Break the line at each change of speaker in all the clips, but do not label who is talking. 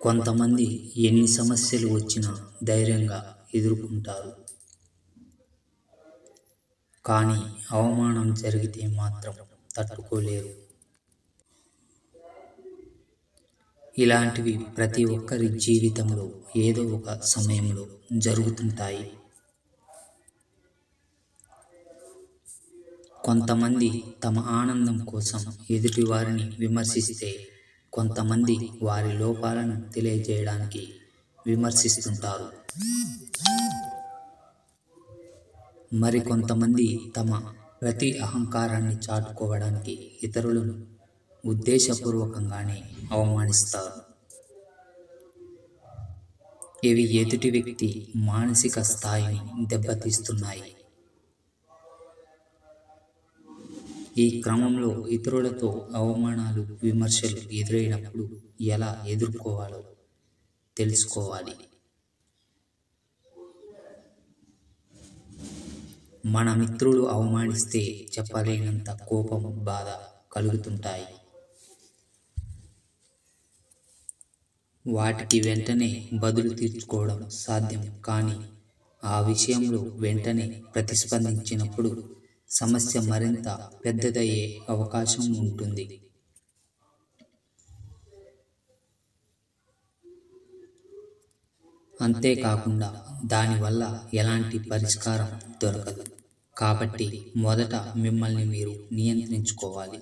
కొంతమంది ఎన్ని సమస్యలు వచ్చినా ధైర్యంగా ఎదుర్కొంటారు. కానీ అవమానం జరిగితే మాత్రం తట్టుకోలేరు. ఇలాంటివి ప్రతి ఒక్కరి జీవితంలో ఏదో ఒక సమయంలో జరుగుతుంటాయి. కొంతమంది తమ ఆనందం కోసం ఎదుటి వారిని విమర్శిస్తే, కొంతమంది వారి లోపాలను తెలియజేయడానికి విమర్శిస్తుంటారు. మరికొంతమంది తమ ప్రతి అహంకారాన్ని చాటుకోవడానికి ఇతరులను ఉద్దేశపూర్వకంగానే అవమానిస్తారు. ఇవి ఎదుటి వ్యక్తి మానసిక స్థాయిని దెబ్బతీస్తున్నాయి. ఈ క్రమంలో ఇతరులతో అవమానాలు, విమర్శలు ఎదురైనప్పుడు ఎలా ఎదుర్కోవాలో తెలుసుకోవాలి. మన మిత్రులు అవమానిస్తే చెప్పలేనంత కోపం, బాధ కలుగుతుంటాయి. వాటికి వెంటనే బదులు తీర్చుకోవడం సాధ్యం. కానీ ఆ విషయంలో వెంటనే ప్రతిస్పందించినప్పుడు సమస్య మరింత పెద్దదయ్యే అవకాశం ఉంటుంది. అంతేకాకుండా దానివల్ల ఎలాంటి పరిష్కారం దొరకదు. కాబట్టి మొదట మిమ్మల్ని మీరు నియంత్రించుకోవాలి.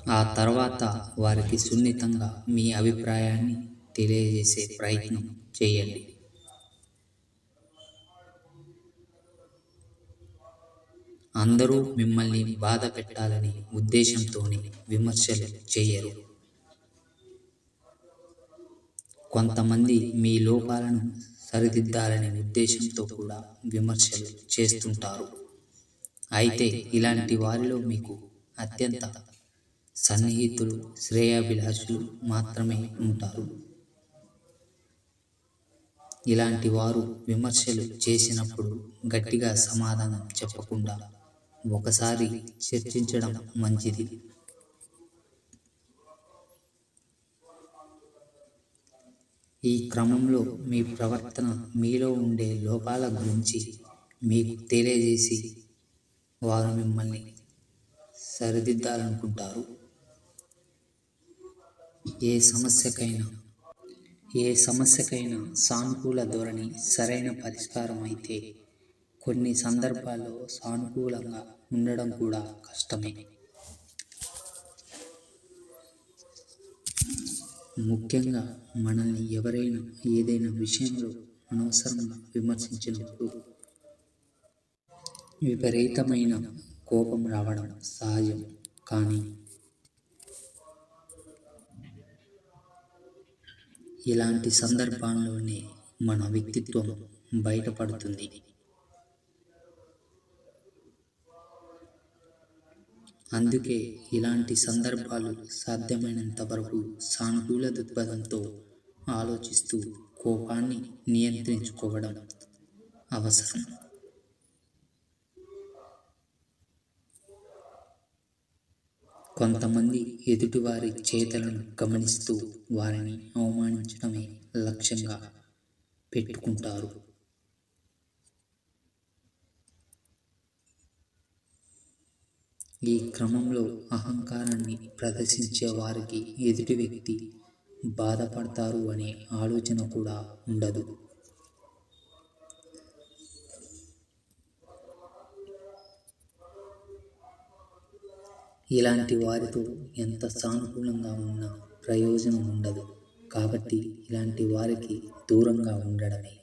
ఆ తర్వాత వారికి సున్నితంగా మీ అభిప్రాయాన్ని తెలియజేసే ప్రయత్నం చేయండి. అందరూ మిమ్మల్ని బాధ పెట్టాలనే ఉద్దేశంతోనే విమర్శలు చేయరు. కొంతమంది మీ లోపాలను సరిదిద్దాలనే ఉద్దేశంతో కూడా విమర్శలు చేస్తుంటారు. అయితే ఇలాంటి వారిలో మీకు అత్యంత సన్నిహితులు, శ్రేయోభిలాషులు మాత్రమే ఉంటారు. ఇలాంటి వారు విమర్శలు చేసినప్పుడు గట్టిగా సమాధానం చెప్పకుండా ఒకసారి చర్చించడం మంచిది. ఈ క్రమంలో మీ ప్రవర్తన, మీలో ఉండే లోపాల గురించి మీకు తెలియజేసి వారు మిమ్మల్ని సరిదిద్దాలనుకుంటారు. ఏ సమస్యకైనా సానుకూల ధోరణి సరైన పరిష్కారం అయితే, కొన్ని సందర్భాల్లో సానుకూలంగా ఉండడం కూడా కష్టమే. ముఖ్యంగా మనల్ని ఎవరైనా ఏదైనా విషయంలో అనవసరంగా విమర్శించినప్పుడు విపరీతమైన కోపం రావడం సహజం. కానీ ఇలాంటి సందర్భాల్లోనే మన వ్యక్తిత్వం బయటపడుతుంది. అందుకే ఇలాంటి సందర్భాలు సాధ్యమైనంత వరకు సానుకూల దృక్పథంతో ఆలోచిస్తూ కోపాన్ని నియంత్రించుకోవడం అవసరం. కొంతమంది ఎదుటివారి చేతలను గమనిస్తూ వారిని అవమానించడమే లక్ష్యంగా పెట్టుకుంటారు. ఈ క్రమంలో అహంకారాన్ని ప్రదర్శించే వారికి ఎదుటి వ్యక్తి బాధపడతారు అనే ఆలోచన కూడా ఉండదు. ఇలాంటి వారితో ఎంత సానుకూలంగా ఉన్నా ప్రయోజనం ఉండదు. కాబట్టి ఇలాంటి వారికి దూరంగా ఉండడమే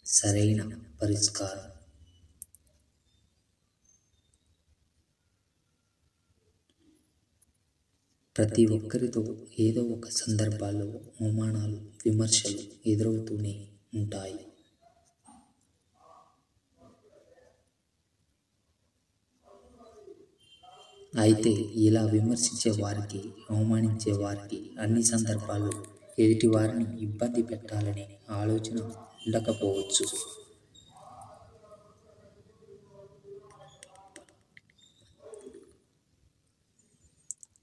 సరైన పరిష్కారం. ప్రతి ఒక్కరితో ఏదో ఒక సందర్భాల్లో అవమానాలు, విమర్శలు ఎదురవుతూనే ఉంటాయి. అయితే ఇలా విమర్శించే వారికి, అవమానించే వారికి అన్ని సందర్భాల్లో ఎదుటి వారిని ఇబ్బంది పెట్టాలనే ఆలోచన ఉండకపోవచ్చు.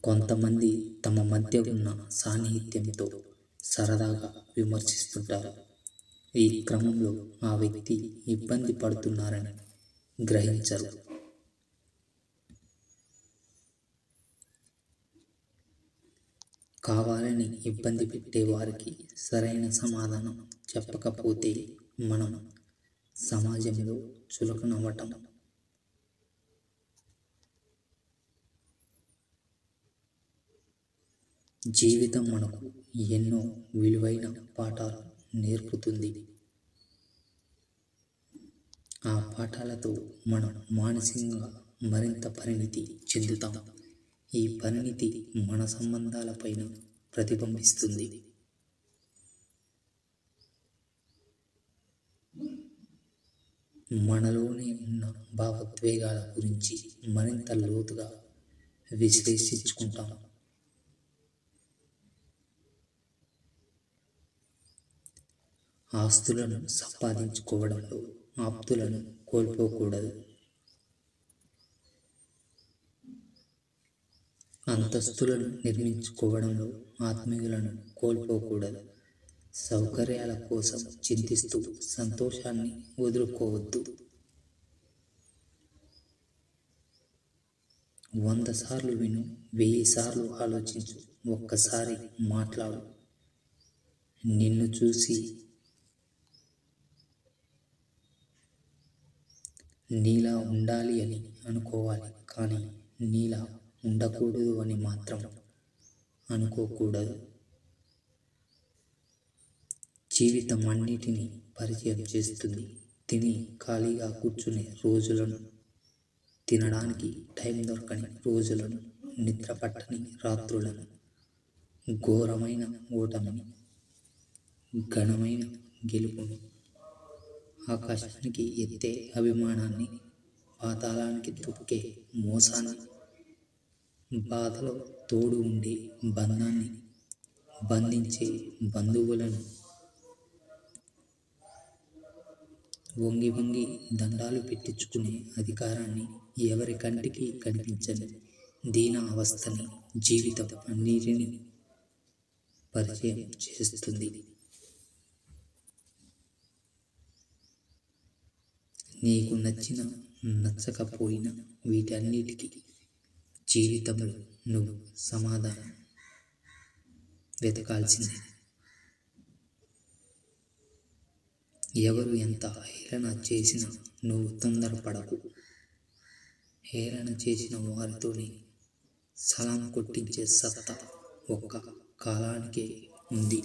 కొంతమంది తమ మధ్య ఉన్న సాన్నిహిత్యంతో సరదాగా విమర్శిస్తుంటారు. ఈ క్రమంలో ఆ వ్యక్తి ఇబ్బంది పడుతున్నారని గ్రహించరు. కావాలని ఇబ్బంది పెట్టే వారికి సరైన సమాధానం చెప్పకపోతే మనం సమాజంలో చులకనవ్వటం, జీవితం మనకు ఎన్నో విలువైన పాఠాలు నేర్పుతుంది. ఆ పాఠాలతో మనం మానసికంగా మరింత పరిణితి చెందుతాం. ఈ పరిణితి మన సంబంధాలపైన ప్రతిబింబిస్తుంది. మనలోనే ఉన్న భావోద్వేగాల గురించి మరింత లోతుగా విశ్లేషించుకుంటాం. ఆస్తులను సంపాదించుకోవడంలో ఆప్తులను కోల్పోకూడదు. అంతస్తులను నిర్మించుకోవడంలో ఆత్మీయులను కోల్పోకూడదు. సౌకర్యాల కోసం చింతిస్తూ సంతోషాన్ని వదులుకోవద్దు. 100 సార్లు విను, 1000 సార్లు ఆలోచించు, ఒక్కసారి మాట్లాడు. నిన్ను చూసి నీలా ఉండాలి అని అనుకోవాలి, కానీ నీలా ఉండకూడదు అని మాత్రం అనుకోకూడదు. జీవితం అన్నిటినీ పరిచయం చేస్తుంది. తిని ఖాళీగా కూర్చునే రోజులను, తినడానికి టైం దొరకని రోజులను, నిద్ర పట్టని రాత్రులను, ఘోరమైన ఓటమిని, ఘనమైన గెలుపుని, ఆకాశానికి ఎత్తే అభిమానాన్ని, పాతాళానికి తొక్కే మోసాన్ని, బాధలో తోడు ఉండే బంధాన్ని, బంధించే బంధువులను, వంగి వంగి దండాలు పెట్టించుకునే అధికారాన్ని, ఎవరి కంటికి కనిపించని దీన అవస్థని జీవితం అన్నిటినీ పరిచయం చేస్తుంది. నీకు నచ్చిన నచ్చకపోయినా వీటన్నిటికీ జీవితంలో నువ్వు సమాధానం వెతకాల్సిందే. ఎవరు ఎంత హేళన చేసినా నువ్వు తొందరపడకు. హేళన చేసిన వారితోనే సలాం కొట్టించే సత్తా ఒక్క కాలానికే ఉంది.